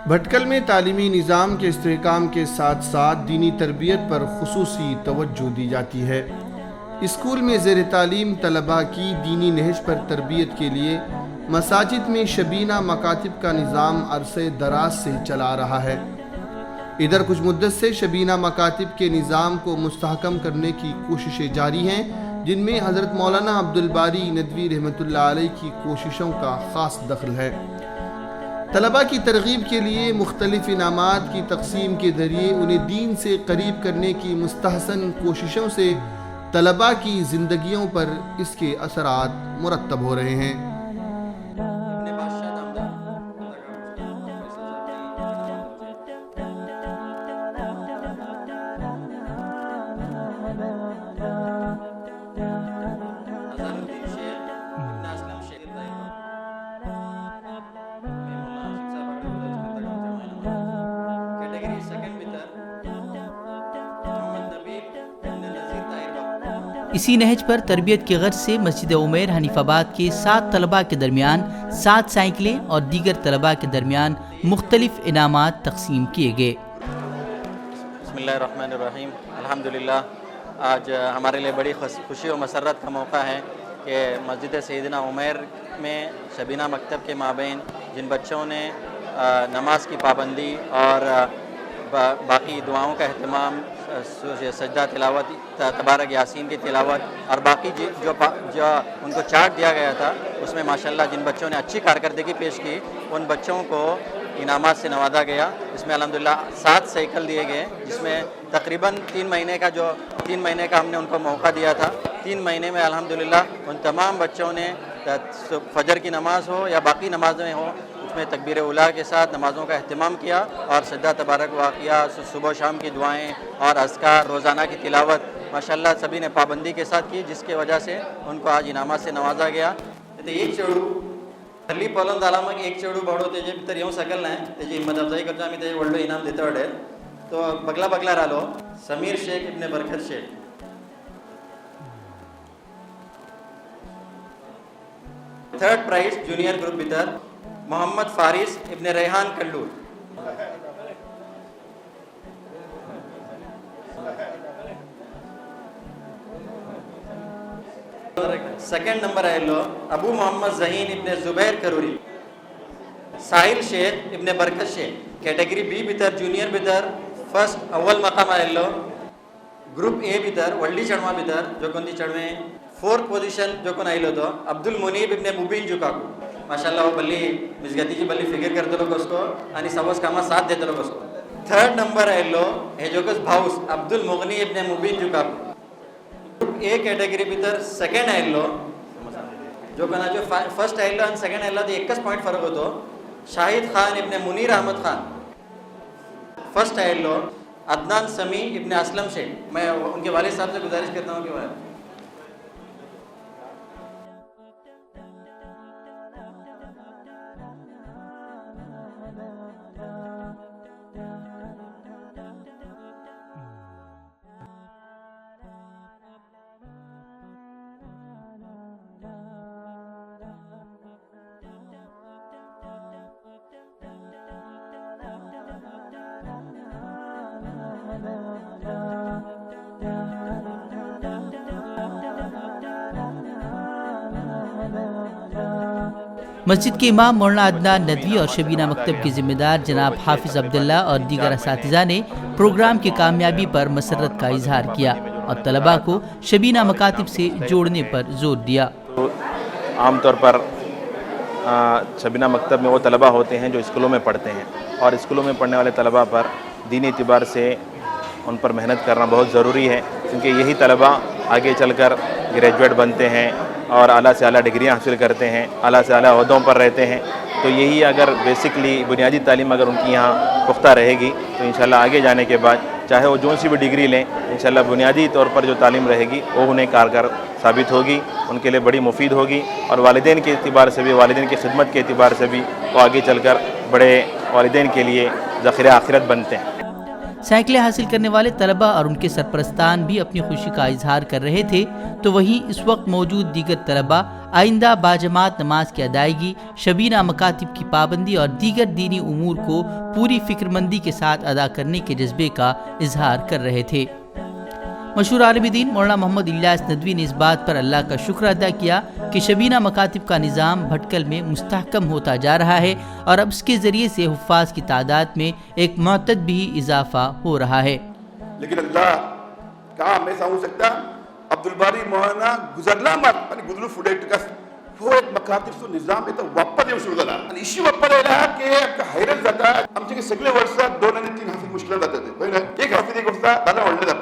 بھٹکل میں تعلیمی نظام کے استحکام کے ساتھ ساتھ دینی تربیت پر خصوصی توجہ دی جاتی ہے۔ اسکول میں زیر تعلیم طلباء کی دینی نہج پر تربیت کے لیے مساجد میں شبینہ مکاتب کا نظام عرصہ دراز سے چلا رہا ہے۔ ادھر کچھ مدت سے شبینہ مکاتب کے نظام کو مستحکم کرنے کی کوششیں جاری ہیں، جن میں حضرت مولانا عبدالباری ندوی رحمۃ اللہ علیہ کی کوششوں کا خاص دخل ہے۔ طلباء کی ترغیب کے لیے مختلف انعامات کی تقسیم کے ذریعے انہیں دین سے قریب کرنے کی مستحسن کوششوں سے طلباء کی زندگیوں پر اس کے اثرات مرتب ہو رہے ہیں۔ اسی نہج پر تربیت کی غرض سے مسجد عمیر حنیف آباد کے 7 طلباء کے درمیان 7 سائیکلیں اور دیگر طلباء کے درمیان مختلف انعامات تقسیم کیے گئے۔ بسم اللہ الرحمن الرحیم۔ الحمدللہ آج ہمارے لیے بڑی خوشی و مسرت کا موقع ہے کہ مسجد سیدنا عمیر میں شبینہ مکتب کے مابین جن بچوں نے نماز کی پابندی اور باقی دعاؤں کا اہتمام، سجدہ تلاوت، تبارک یاسین کی تلاوت اور باقی جو ان کو چارٹ دیا گیا تھا، اس میں ماشاءاللہ جن بچوں نے اچھی کارکردگی پیش کی ان بچوں کو انعامات سے نوازا گیا۔ اس میں الحمدللہ 7 سائیکل دیے گئے، جس میں تقریباً 3 مہینے کا ہم نے ان کو موقع دیا تھا۔ 3 مہینے میں الحمدللہ ان تمام بچوں نے فجر کی نماز ہو یا باقی نمازیں ہوں، اس میں تکبیر اولیٰ کے ساتھ نمازوں کا اہتمام کیا اور سجدہ تبارک واقعہ، صبح و شام کی دعائیں اور اذکار، روزانہ کی تلاوت ماشاءاللہ سبھی نے پابندی کے ساتھ کی، جس کی وجہ سے ان کو آج انعامات سے نوازا گیا۔ ایک چڑو ہلی پولند علامہ ایک چڑو بڑھو تیجے بھیتر یوں سکل ہیں تیجے ہمت افزائی کرتا ہمیں تیجے ورلڈو انعام دیتا وڈے تو بگلا رالو سمیر شیخ ابن برکت شیخ۔ تھرڈ پرائز جونیئر گروپ بھیتر محمد فارس ابن ریحان کلور۔ سیکنڈ نمبر ہے لو ابو محمد ذہین ابن زبیر کروری۔ ساحل شیخ ابن برکت شیخ کیٹیگری بی بھیتر جونیئر بھیتر فرسٹ اول مقام ہے لو۔ گروپ اے بھیتر ولی چڑھوا بھیتر جو کندی چڑھویں 4th پوزیشن جو کن آئیلو تو عبد المنیب ابن مبین جو کاکو ماشاءاللہ وہ بلی مزگتی جی بلی فکر کرتے لوگ اس کو آنی سبوز کاما ساتھ دیتے لوگ اس کو۔ 3rd نمبر ہے لو ہے جو کس بھاؤس عبد المغنی ابن مبین جو کاکو۔ گروپ اے کیٹیگری بھیتر سیکنڈ ہے لو جو کنا جو فرسٹ ہے لو اور سیکنڈ ہے لو تو 21 پوائنٹ فرق ہو تو شاہد خان ابن منیر احمد خان۔ فرسٹ ہے لو عدنان سمیع ابن اسلم شیخ۔ میں ان کے والد صاحب سے گزارش کرتا ہوں کہ مسجد کے امام مولانا عدنان ندوی اور شبینہ مکتب کے ذمہ دار جناب حافظ عبداللہ اور دیگر اساتذہ نے پروگرام کی کامیابی پر مسرت کا اظہار کیا اور طلباء کو شبینہ مکاتب سے جوڑنے پر زور دیا۔ عام طور پر شبینہ مکتب میں وہ طلباء ہوتے ہیں جو اسکولوں میں پڑھتے ہیں، اور اسکولوں میں پڑھنے والے طلباء پر دینی اعتبار سے ان پر محنت کرنا بہت ضروری ہے، کیونکہ یہی طلباء آگے چل کر گریجویٹ بنتے ہیں اور اعلیٰ سے اعلیٰ ڈگریاں حاصل کرتے ہیں، اعلیٰ سے اعلیٰ عہدوں پر رہتے ہیں۔ تو یہی اگر بیسکلی بنیادی تعلیم اگر ان کی یہاں پختہ رہے گی تو انشاءاللہ آگے جانے کے بعد چاہے وہ جو سی بھی ڈگری لیں، انشاءاللہ بنیادی طور پر جو تعلیم رہے گی وہ انہیں کارگر ثابت ہوگی، ان کے لیے بڑی مفید ہوگی، اور والدین کے اعتبار سے بھی، والدین کی خدمت کے اعتبار سے بھی وہ آگے چل کر بڑے والدین کے لیے ذخیرہ آخرت بنتے ہیں۔ سائیکلیں حاصل کرنے والے طلبہ اور ان کے سرپرستان بھی اپنی خوشی کا اظہار کر رہے تھے، تو وہیں اس وقت موجود دیگر طلبہ آئندہ باجماعت نماز کی ادائیگی، شبینہ مکاتب کی پابندی اور دیگر دینی امور کو پوری فکر مندی کے ساتھ ادا کرنے کے جذبے کا اظہار کر رہے تھے۔ مشہور عالم دین مولانا محمد الیاس ندوی نے اس بات پر اللہ کا شکر ادا کیا کہ شبینہ مکاتب کا نظام بھٹکل میں مستحکم ہوتا جا رہا ہے اور اب اس کے ذریعے سے حفاظ کی تعداد میں ایک معتد بھی اضافہ ہو رہا ہے۔ لیکن اللہ کہاں میں سمجھ سکتا عبدالباری مولانا گزرلا مات یعنی گزرو فوڈیٹ کا وہ ایک مکاتب سو نظام ہے تو وپا دے مشکل دلا اسی وپا دے رہا کہ آپ کا حیرت زیادہ ہم سے سگلے ورسا 2 نے 3 حافظ مشکل زیادہ تھے ایک حافظ ایک ورسا دادا ولنے دا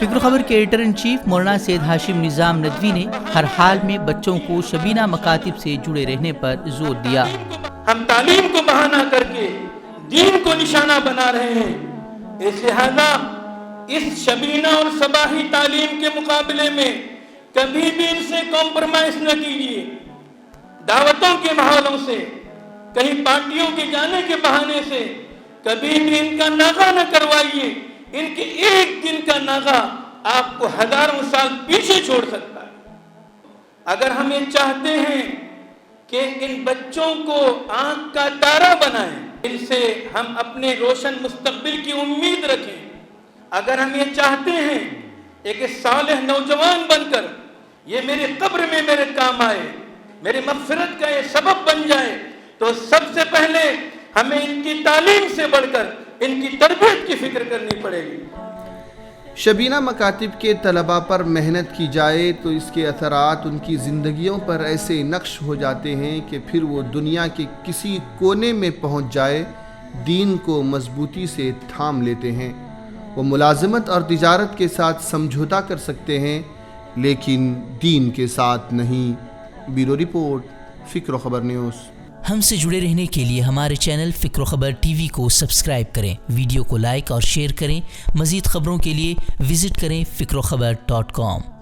فکر خبر کے ایڈیٹر ان چیف مولانا سید ہاشم نظام ندوی نے ہر حال میں بچوں کو شبینہ مکاتب سے جڑے رہنے پر زور دیا۔ ہم تعلیم کو بہانہ کر کے دین کو نشانہ بنا رہے ہیں، اس لہذا اس شبینہ اور صباحی تعلیم کے مقابلے میں کبھی بھی ان سے کمپرومائز نہ کیجیے، دعوتوں کے ماحولوں سے کہیں پارٹیوں کے جانے کے بہانے سے کبھی بھی ان کا ناغہ نہ کروائیے، ان کے ایک دن کا ناغہ آپ کو ہزاروں سال پیچھے چھوڑ سکتا ہے۔ اگر ہم یہ چاہتے ہیں کہ ان بچوں کو آنکھ کا تارا بنائیں، ان سے ہم اپنے روشن مستقبل کی امید رکھیں، اگر ہم یہ چاہتے ہیں ایک صالح نوجوان بن کر یہ میری قبر میں میرے کام آئے، میری مغفرت کا یہ سبب بن جائے، تو سب سے پہلے ہمیں ان کی تعلیم سے بڑھ کر ان کی تربیت کی فکر کرنی پڑے گی۔ شبینہ مکاتب کے طلباء پر محنت کی جائے تو اس کے اثرات ان کی زندگیوں پر ایسے نقش ہو جاتے ہیں کہ پھر وہ دنیا کے کسی کونے میں پہنچ جائے دین کو مضبوطی سے تھام لیتے ہیں۔ وہ ملازمت اور تجارت کے ساتھ سمجھوتا کر سکتے ہیں لیکن دین کے ساتھ نہیں۔ بیورو رپورٹ، فکر و خبر نیوز۔ ہم سے جڑے رہنے کے لیے ہمارے چینل فکر و خبر ٹی وی کو سبسکرائب کریں، ویڈیو کو لائک اور شیئر کریں۔ مزید خبروں کے لیے وزٹ کریں فکروخبر.com۔